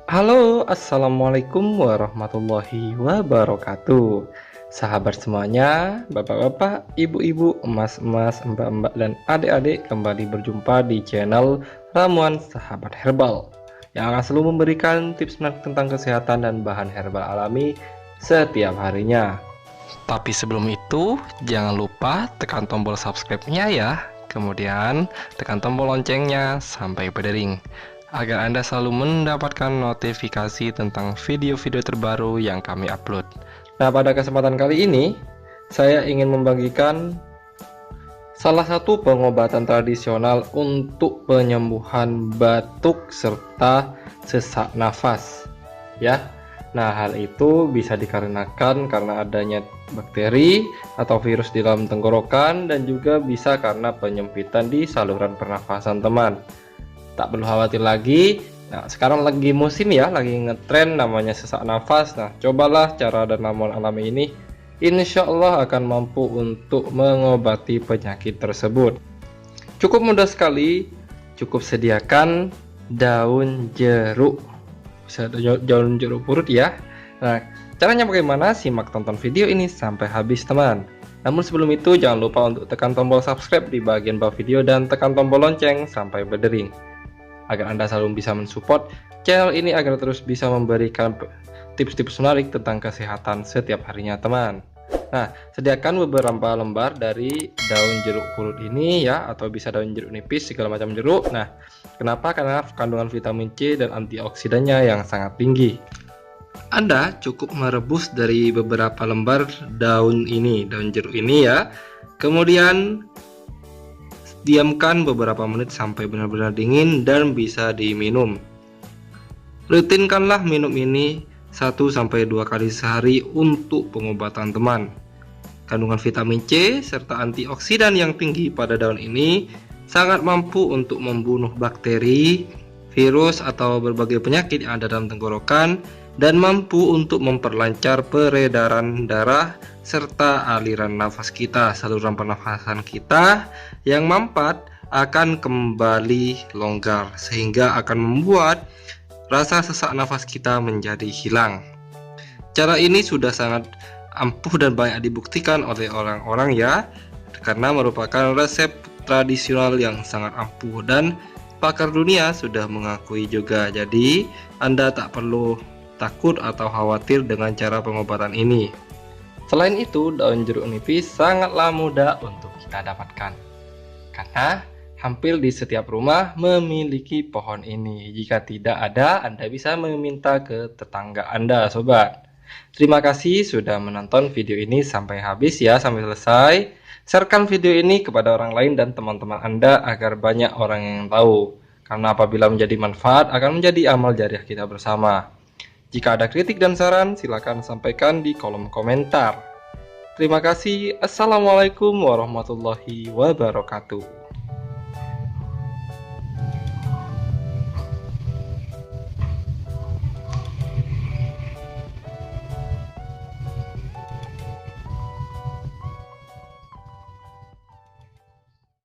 Halo, assalamualaikum warahmatullahi wabarakatuh. Sahabat semuanya, bapak-bapak, ibu-ibu, emas-emas, mbak-mbak, dan adik-adik, kembali berjumpa di channel Ramuan Sahabat Herbal yang akan selalu memberikan tips menarik tentang kesehatan dan bahan herbal alami setiap harinya. Tapi sebelum itu, jangan lupa tekan tombol subscribe-nya ya. Kemudian tekan tombol loncengnya sampai berdering agar Anda selalu mendapatkan notifikasi tentang video-video terbaru yang kami upload. Nah, pada kesempatan kali ini saya ingin membagikan salah satu pengobatan tradisional untuk penyembuhan batuk serta sesak nafas. Ya. Nah, hal itu bisa dikarenakan karena adanya bakteri atau virus di dalam tenggorokan dan juga bisa karena penyempitan di saluran pernafasan teman. Tak perlu khawatir lagi. Nah, sekarang lagi musim ya, lagi ngetren namanya sesak nafas. Nah, cobalah cara dan ramuan alami ini. Insya Allah akan mampu untuk mengobati penyakit tersebut. Cukup mudah sekali, cukup sediakan daun jeruk. Bisa daun jeruk purut ya. Nah, caranya bagaimana? Simak tonton video ini sampai habis teman. Namun sebelum itu jangan lupa untuk tekan tombol subscribe di bagian bawah video dan tekan tombol lonceng sampai berdering agar Anda selalu bisa mensupport channel ini agar terus bisa memberikan tips-tips menarik tentang kesehatan setiap harinya teman. Nah, sediakan beberapa lembar dari daun jeruk purut ini ya, atau bisa daun jeruk nipis, segala macam jeruk. Nah, kenapa? Karena kandungan vitamin C dan antioksidannya yang sangat tinggi. Anda cukup merebus dari beberapa lembar daun jeruk ini ya. Kemudian diamkan beberapa menit sampai benar-benar dingin dan bisa diminum. Rutinkanlah minum ini 1-2 kali sehari untuk pengobatan teman. Kandungan vitamin C serta antioksidan yang tinggi pada daun ini sangat mampu untuk membunuh bakteri, virus atau berbagai penyakit yang ada dalam tenggorokan dan mampu untuk memperlancar peredaran darah serta aliran nafas kita, saluran pernafasan kita yang mampat akan kembali longgar sehingga akan membuat rasa sesak nafas kita menjadi hilang. Cara ini sudah sangat ampuh dan banyak dibuktikan oleh orang-orang ya, karena merupakan resep tradisional yang sangat ampuh dan pakar dunia sudah mengakui juga. Jadi Anda tak perlu takut atau khawatir dengan cara pengobatan ini. Selain itu, daun jeruk nipis sangatlah mudah untuk kita dapatkan karena hampir di setiap rumah memiliki pohon ini. Jika tidak ada, Anda bisa meminta ke tetangga Anda, sobat. Terima kasih sudah menonton video ini sampai habis ya, sampai selesai. Sharekan video ini kepada orang lain dan teman-teman Anda agar banyak orang yang tahu. Karena apabila menjadi manfaat akan menjadi amal jariah kita bersama. Jika ada kritik dan saran, silakan sampaikan di kolom komentar. Terima kasih. Assalamualaikum warahmatullahi wabarakatuh.